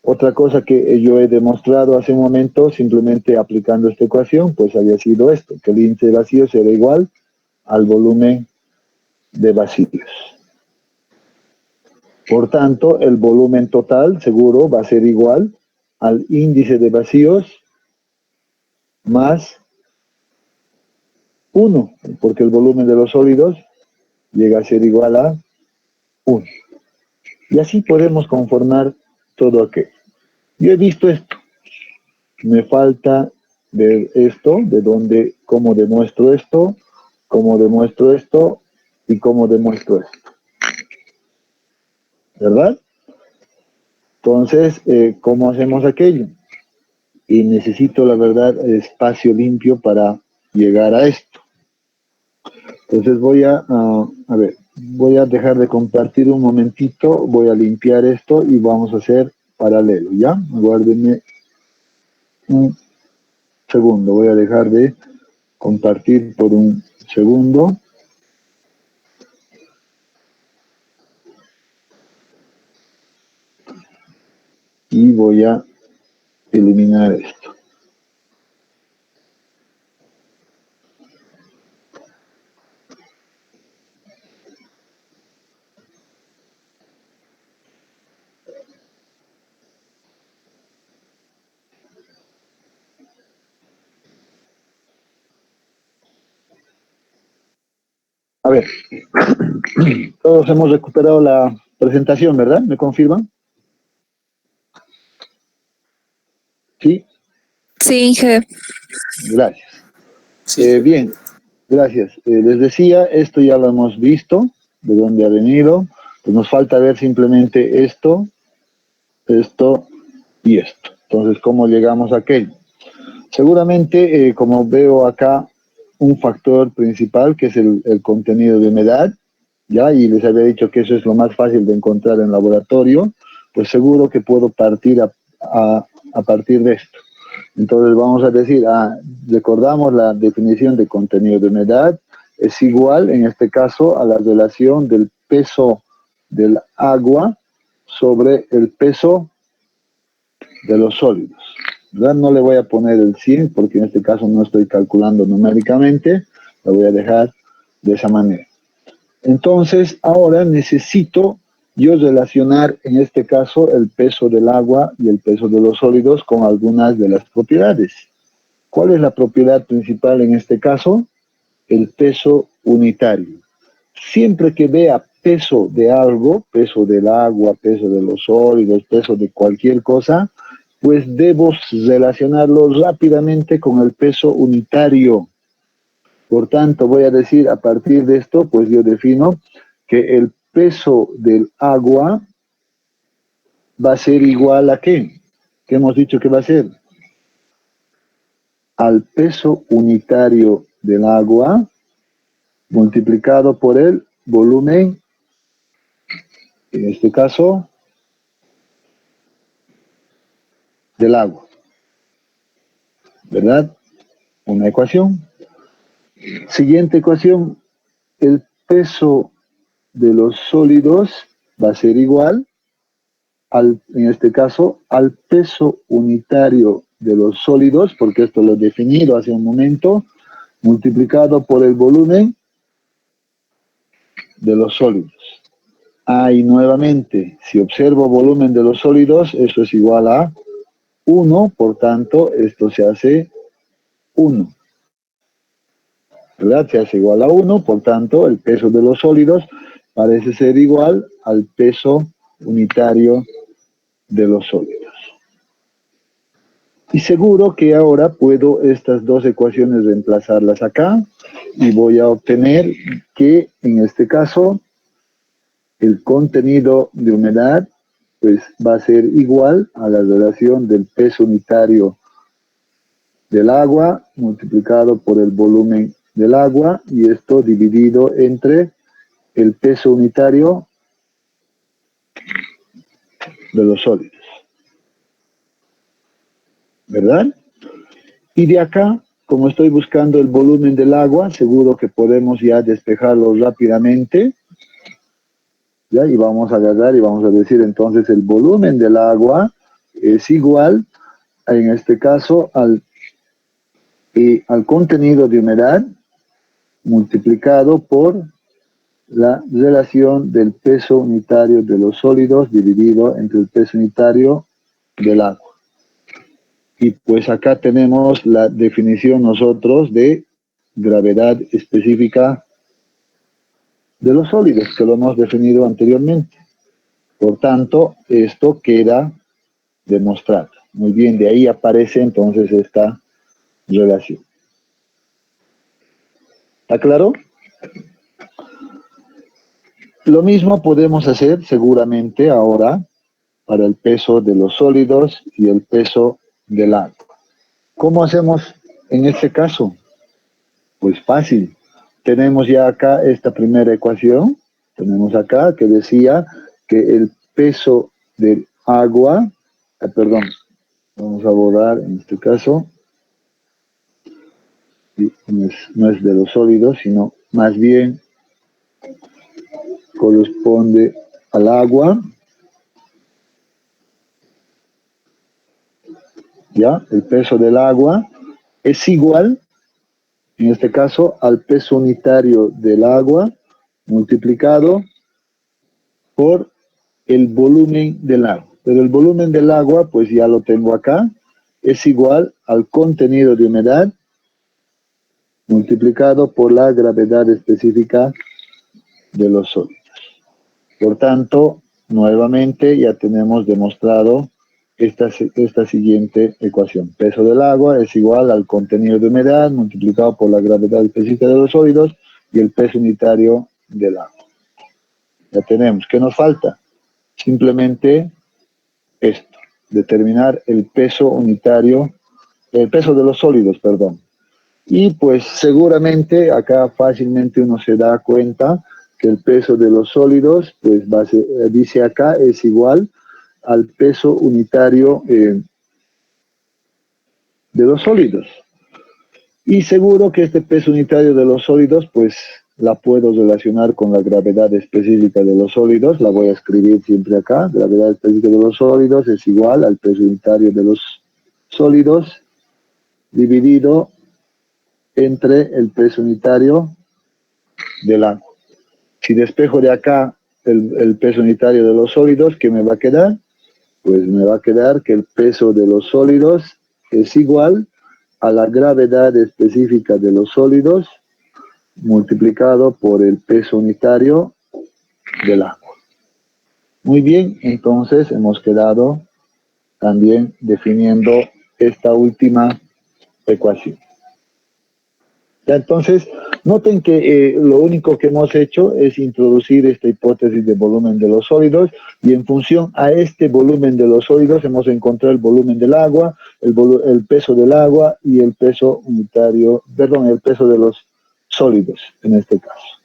Otra cosa que yo he demostrado hace un momento, simplemente aplicando esta ecuación, pues había sido esto, que el índice de vacíos era igual al volumen de vacíos. Por tanto, el volumen total seguro va a ser igual al índice de vacíos más 1, porque el volumen de los sólidos llega a ser igual a 1. Y así podemos conformar todo aquello. Yo he visto esto. Me falta ver esto, cómo demuestro esto y cómo demuestro esto. ¿Verdad? Entonces, ¿cómo hacemos aquello? Y necesito, la verdad, espacio limpio para llegar a esto. Entonces voy a dejar de compartir un momentito, voy a limpiar esto y vamos a hacer paralelo, ¿ya? Aguárdenme un segundo, voy a dejar de compartir por un segundo. y voy a eliminar esto. A ver, todos hemos recuperado la presentación, ¿verdad? ¿Me confirman? ¿Sí? Sí, Inge. Gracias. Sí. Bien, gracias. Les decía, esto ya lo hemos visto, de dónde ha venido. Pues nos falta ver simplemente esto, esto y esto. Entonces, ¿cómo llegamos a aquello? Seguramente, como veo acá, un factor principal que es el contenido de humedad, ¿ya? Y les había dicho que eso es lo más fácil de encontrar en laboratorio, pues seguro que puedo partir a partir de esto. Entonces vamos a decir, recordamos la definición de contenido de humedad, es igual en este caso a la relación del peso del agua sobre el peso de los sólidos, ¿verdad? No le voy a poner el 100 porque en este caso no estoy calculando numéricamente, lo voy a dejar de esa manera. Entonces, ahora necesito yo relacionar en este caso el peso del agua y el peso de los sólidos con algunas de las propiedades. ¿Cuál es la propiedad principal en este caso? El peso unitario. Siempre que vea peso de algo, peso del agua, peso de los sólidos, peso de cualquier cosa, pues debo relacionarlo rápidamente con el peso unitario. Por tanto, voy a decir a partir de esto, pues yo defino que el peso del agua va a ser igual a ¿qué? ¿Qué hemos dicho que va a ser? Al peso unitario del agua multiplicado por el volumen, en este caso, del agua. ¿Verdad? Una ecuación. Siguiente ecuación, el peso de los sólidos va a ser igual en este caso, al peso unitario de los sólidos, porque esto lo he definido hace un momento, multiplicado por el volumen de los sólidos. Y nuevamente, si observo volumen de los sólidos, eso es igual a 1, por tanto, esto se hace 1. ¿Verdad? Se hace igual a 1, por tanto, el peso de los sólidos parece ser igual al peso unitario de los sólidos. Y seguro que ahora puedo estas dos ecuaciones reemplazarlas acá y voy a obtener que en este caso el contenido de humedad pues va a ser igual a la relación del peso unitario del agua multiplicado por el volumen del agua y esto dividido entre el peso unitario de los sólidos. ¿Verdad? Y de acá, como estoy buscando el volumen del agua, seguro que podemos ya despejarlo rápidamente. ¿Ya? Y vamos a agarrar y vamos a decir entonces el volumen del agua es igual, en este caso, al contenido de humedad multiplicado por la relación del peso unitario de los sólidos dividido entre el peso unitario del agua. Y pues acá tenemos la definición nosotros de gravedad específica de los sólidos, que lo hemos definido anteriormente. Por tanto, esto queda demostrado. Muy bien, de ahí aparece entonces esta relación. ¿Está claro? Lo mismo podemos hacer seguramente ahora para el peso de los sólidos y el peso del agua. ¿Cómo hacemos en este caso? Pues fácil. Tenemos ya acá esta primera ecuación. Tenemos acá que decía que el peso del agua, perdón, vamos a borrar en este caso, no es de los sólidos, sino más bien corresponde al agua. ¿ya? El peso del agua es igual, en este caso, al peso unitario del agua multiplicado por el volumen del agua. Pero el volumen del agua, pues ya lo tengo acá, es igual al contenido de humedad multiplicado por la gravedad específica de los sólidos. Por tanto, nuevamente ya tenemos demostrado esta siguiente ecuación. Peso del agua es igual al contenido de humedad multiplicado por la gravedad específica de los sólidos y el peso unitario del agua. Ya tenemos. ¿Qué nos falta? Simplemente esto, determinar el peso unitario, el peso de los sólidos, perdón. Y pues seguramente acá fácilmente uno se da cuenta que el peso de los sólidos, pues dice acá, es igual al peso unitario de los sólidos. Y seguro que este peso unitario de los sólidos, pues la puedo relacionar con la gravedad específica de los sólidos. La voy a escribir siempre acá. Gravedad específica de los sólidos es igual al peso unitario de los sólidos dividido entre el peso unitario del agua. Si despejo de acá el peso unitario de los sólidos, ¿qué me va a quedar? Pues me va a quedar que el peso de los sólidos es igual a la gravedad específica de los sólidos multiplicado por el peso unitario del agua. Muy bien, entonces hemos quedado también definiendo esta última ecuación. Ya, entonces, noten que lo único que hemos hecho es introducir esta hipótesis de volumen de los sólidos y en función a este volumen de los sólidos hemos encontrado el volumen del agua, el peso del agua y el peso unitario, perdón, el peso de los sólidos en este caso.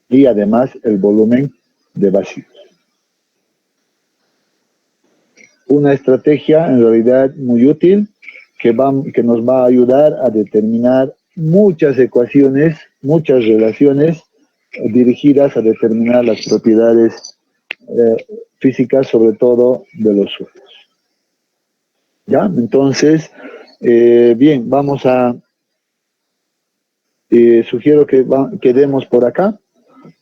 Y además el volumen de vacíos. Una estrategia en realidad muy útil que nos va a ayudar a determinar muchas ecuaciones, muchas relaciones dirigidas a determinar las propiedades físicas, sobre todo de los suelos. ¿Ya? Entonces, bien, vamos a... sugiero que quedemos por acá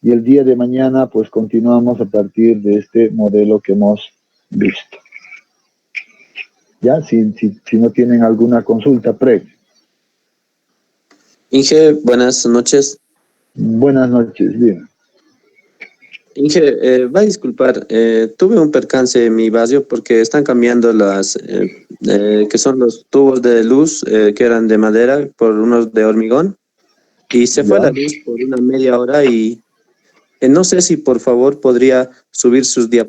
y el día de mañana pues continuamos a partir de este modelo que hemos visto. ¿Ya? Si no tienen alguna consulta previa. Inge, buenas noches. Buenas noches, bien. Inge, va a disculpar, tuve un percance en mi barrio porque están cambiando que son los tubos de luz que eran de madera por unos de hormigón y se fue la luz por una media hora y no sé si por favor podría subir sus diapositivas.